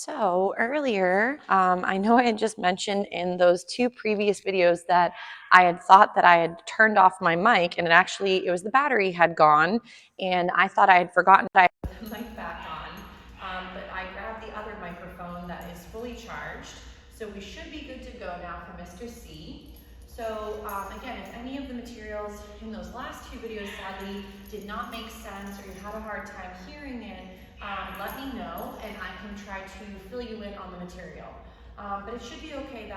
So earlier, I know I had just mentioned in those two previous videos that I had thought that I had turned off my mic, and it was the battery had gone, and I thought I had forgotten that I had the mic back on. But I grabbed the other microphone that is fully charged, so we should be good to go now for Mr. C. So again, if any of the materials in those last two videos sadly did not make sense or you had a hard time hearing it, let me know and I can try to fill you in on the material. But it should be okay.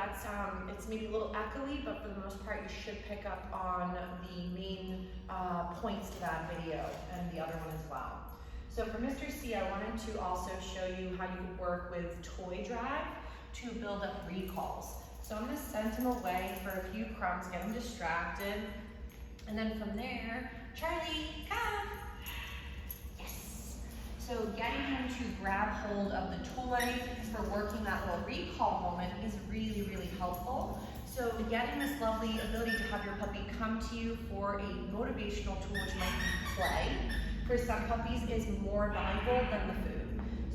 It's maybe a little echoey, but for the most part you should pick up on the main points to that video and the other one as well. So for Mr. C, I wanted to also show you how you can work with toy drag to build up recalls. So I'm going to send him away for a few crumbs, get him distracted, and then from there, Charlie, come! Yes! So getting him to grab hold of the toy for working that little recall moment is really, really helpful. So getting this lovely ability to have your puppy come to you for a motivational tool, which might be play, for some puppies is more valuable than the food.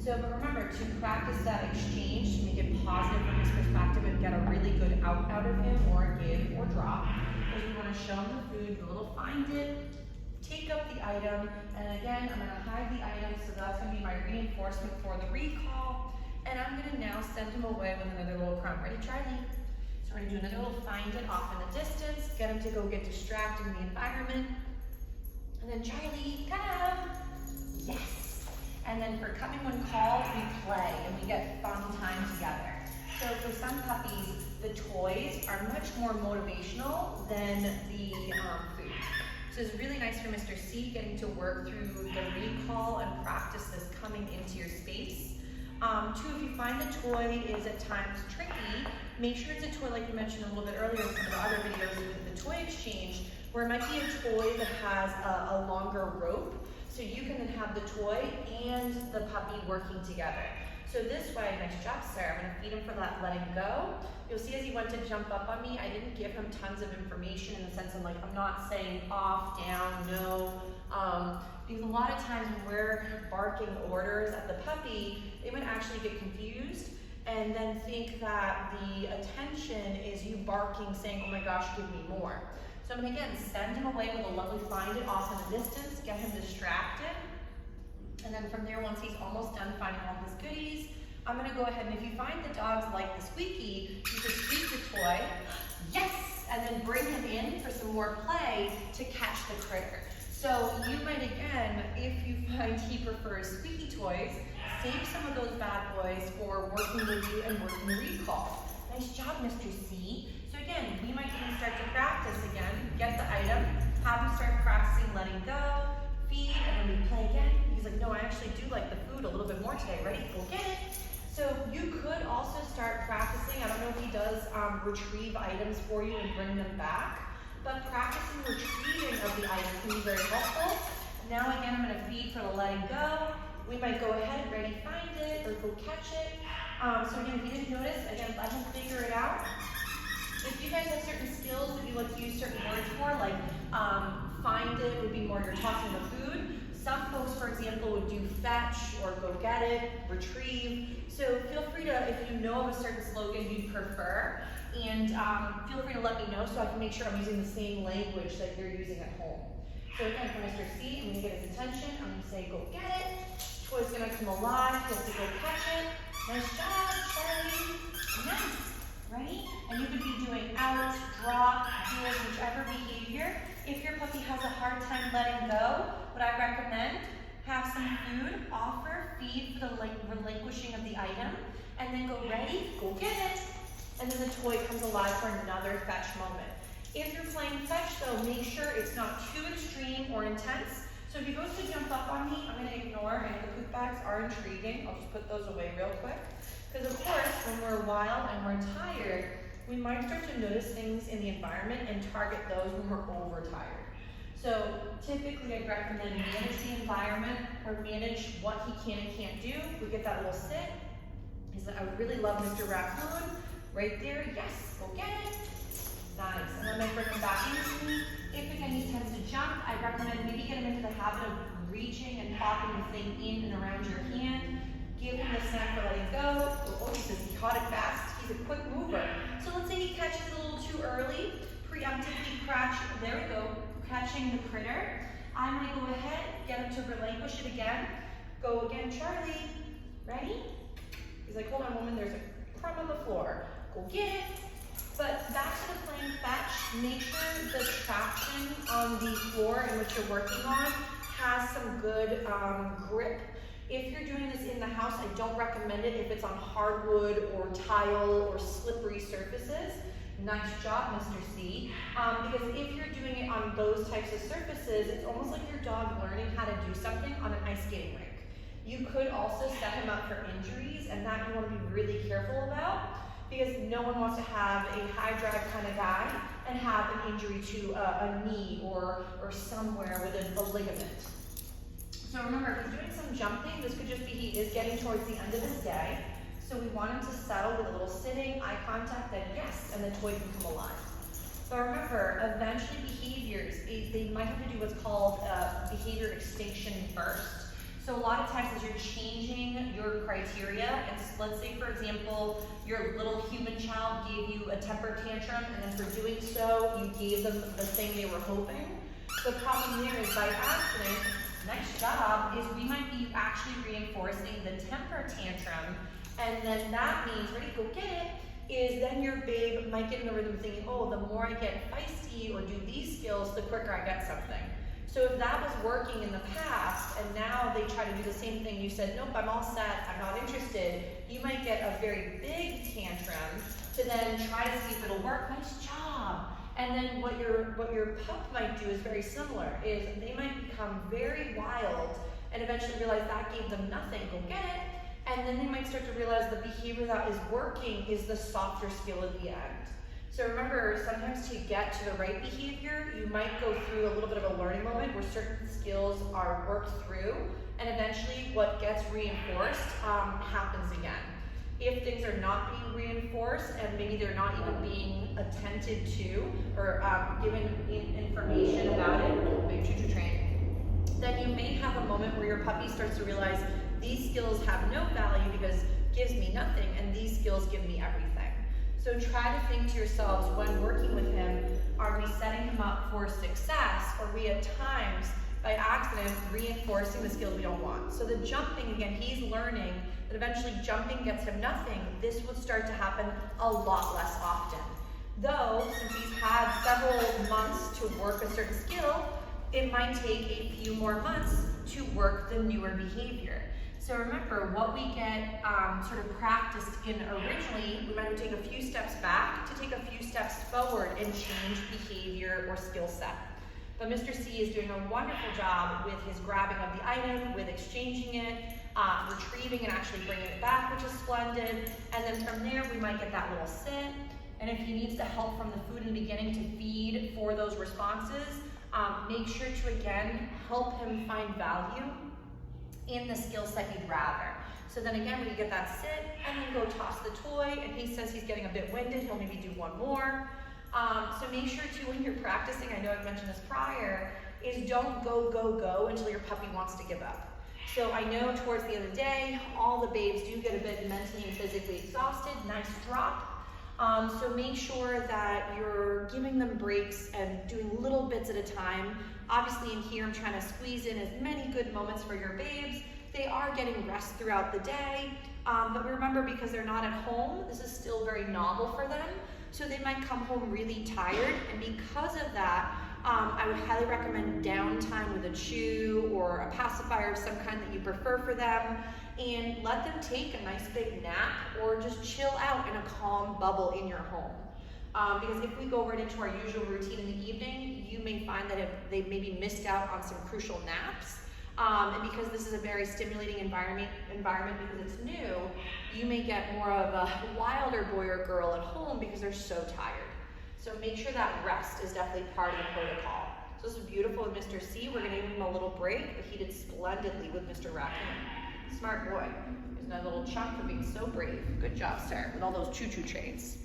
So, but remember to practice that exchange to make it positive from his perspective and get a really good out of him, or give or drop. Because we want to show him the food, the little find it, take up the item, and again, I'm going to hide the item, so that's going to be my reinforcement for the recall. And I'm going to now send him away with another little crumb. Ready, Charlie? So we're going to do another little find it off in the distance, get him to go get distracted in the environment. And then Charlie, come! Yes! And then for coming when called, we play and we get fun time together. So for some puppies, the toys are much more motivational than the food. So it's really nice for Mr. C getting to work through the recall and practice this coming into your space. Two, if you find the toy is at times tricky, make sure it's a toy like we mentioned a little bit earlier in some of the other videos with the toy exchange, where it might be a toy that has a longer rope. So you can then have the toy and the puppy working together. So this way, nice job, sir. I'm going to feed him for that letting go. You'll see as he went to jump up on me, I didn't give him tons of information in the sense of like, I'm not saying off, down, no. Because a lot of times when we're barking orders at the puppy, they would actually get confused and then think that the attention is you barking, saying, oh my gosh, give me more. So I'm going to, again, send him away with a lovely find it off in the distance, get him distracted. And then from there, once he's almost done finding all his goodies, I'm going to go ahead and if you find the dogs like the squeaky, you can squeak the toy, yes, and then bring him in for some more play to catch the critter. So you might, again, if you find he prefers squeaky toys, save some of those bad boys for working with you and working the recall. Nice job, Mr. C. So again, we might even start to practice again, get the item, have him start practicing letting go, feed, and then we play again. He's like, no, I actually do like the food a little bit more today. Ready? Go get it. So you could also start practicing. I don't know if he does retrieve items for you and bring them back, but practicing retrieving of the items can be very helpful. Now again, I'm going to feed for the letting go. We might go ahead, ready, find it, or go catch it. So again, if you didn't notice, again, let him figure it out. If you guys have certain skills that you like to use certain words for, like find it would be more you're tossing the food. Some folks, for example, would do fetch or go get it, retrieve. So feel free to, if you know of a certain slogan you'd prefer, and feel free to let me know so I can make sure I'm using the same language that you're using at home. So again, for Mr. C, I'm going to get his attention. I'm going to say, go get it. Toy's going to come alive. He has to go catch it. Nice job, Charlie. Nice. Right? And you could be doing out, drop, do whichever behavior. If your puppy has a hard time letting go, what I recommend, have some food, offer, feed for the relinquishing of the item, and then go ready, go get it. And then the toy comes alive for another fetch moment. If you're playing fetch though, make sure it's not too extreme or intense. So if he goes to jump up on me, I'm going to ignore, and the poop bags are intriguing. I'll just put those away real quick. Because of course, when we're wild and we're tired, we might start to notice things in the environment and target those when we're overtired. So typically I'd recommend manage the environment or manage what he can and can't do. We get that little sit. He's like, I really love Mr. Raccoon. Right there, yes, go get it. Nice, and then I bring him back into me. If again he tends to jump, I recommend maybe get him into the habit of reaching and popping the thing in and around your hand. Give him the snack for letting go. taught it fast. He's a quick mover. So let's say he catches a little too early, preemptively there we go, catching the critter. I'm gonna go ahead, get him to relinquish it again. Go again, Charlie. Ready? He's like, hold on, woman, there's a crumb on the floor. Go get it. But back to the playing fetch, make sure the traction on the floor in which you're working on has some good grip. If you're doing this in the house, I don't recommend it if it's on hardwood or tile or slippery surfaces. Nice job, Mr. C. Because if you're doing it on those types of surfaces, it's almost like your dog learning how to do something on an ice skating rink. You could also set him up for injuries, and that you want to be really careful about, because no one wants to have a high drive kind of guy and have an injury to a knee or somewhere with a ligament. So remember, if he's doing some jumping, this could just be he is getting towards the end of his day. So we want him to settle with a little sitting, eye contact, then yes, and the toy can come alive. But remember, eventually behaviors, they might have to do what's called behavior extinction first. So a lot of times as you're changing your criteria, and let's say for example, your little human child gave you a temper tantrum, and then for doing so, you gave them the thing they were hoping. The problem there is by accident, next job, is we might be actually reinforcing the temper tantrum, and then that means, ready, go get it, is then your babe might get in the rhythm thinking, oh, the more I get feisty or do these skills, the quicker I get something. So if that was working in the past, and now they try to do the same thing, you said, nope, I'm all set, I'm not interested, you might get a very big tantrum to then try to see if it'll work. Nice job. And then what your pup might do is very similar, is they might become very wild and eventually realize that gave them nothing, go get it, and then they might start to realize the behavior that is working is the softer skill at the end. So remember, sometimes to get to the right behavior, you might go through a little bit of a learning moment where certain skills are worked through, and eventually what gets reinforced happens again. If things are not being reinforced and maybe they're not even being attended to or given information about it, big choo-choo train, then you may have a moment where your puppy starts to realize these skills have no value because it gives me nothing, and these skills give me everything. So try to think to yourselves when working with him, are we setting him up for success, or are we at times by accident reinforcing the skills we don't want? So the jumping, again, he's learning that eventually jumping gets him nothing. This would start to happen a lot less often. Though, since he's had several months to work a certain skill, it might take a few more months to work the newer behavior. So remember, what we get sort of practiced in originally, we might take a few steps back to take a few steps forward and change behavior or skill set. But Mr. C is doing a wonderful job with his grabbing of the item, with exchanging it, retrieving and actually bringing it back, which is splendid. And then from there, we might get that little sit. And if he needs the help from the food in the beginning to feed for those responses, make sure to, again, help him find value in the skill set you'd rather. So then again, when you get that sit, and then go toss the toy, and he says he's getting a bit winded, he'll maybe do one more. So make sure too, when you're practicing, I know I've mentioned this prior, is don't go, go, go until your puppy wants to give up. So I know towards the end of the day, all the babes do get a bit mentally and physically exhausted. Nice drop. So make sure that you're giving them breaks and doing little bits at a time. Obviously in here, I'm trying to squeeze in as many good moments for your babes. They are getting rest throughout the day, but remember, because they're not at home, this is still very novel for them. So they might come home really tired, and because of that, I would highly recommend downtime with a chew or a pacifier of some kind that you prefer for them, and let them take a nice big nap or just chill out in a calm bubble in your home. Because if we go right into our usual routine in the evening, you may find that they maybe missed out on some crucial naps. And because this is a very stimulating environment because it's new, you may get more of a wilder boy or girl at home because they're so tired. So make sure that rest is definitely part of the protocol. So this is beautiful with Mr. C. We're gonna give him a little break, but he did splendidly with Mr. Raccoon. Smart boy. Here's another little chunk for being so brave. Good job, sir, with all those choo-choo trains.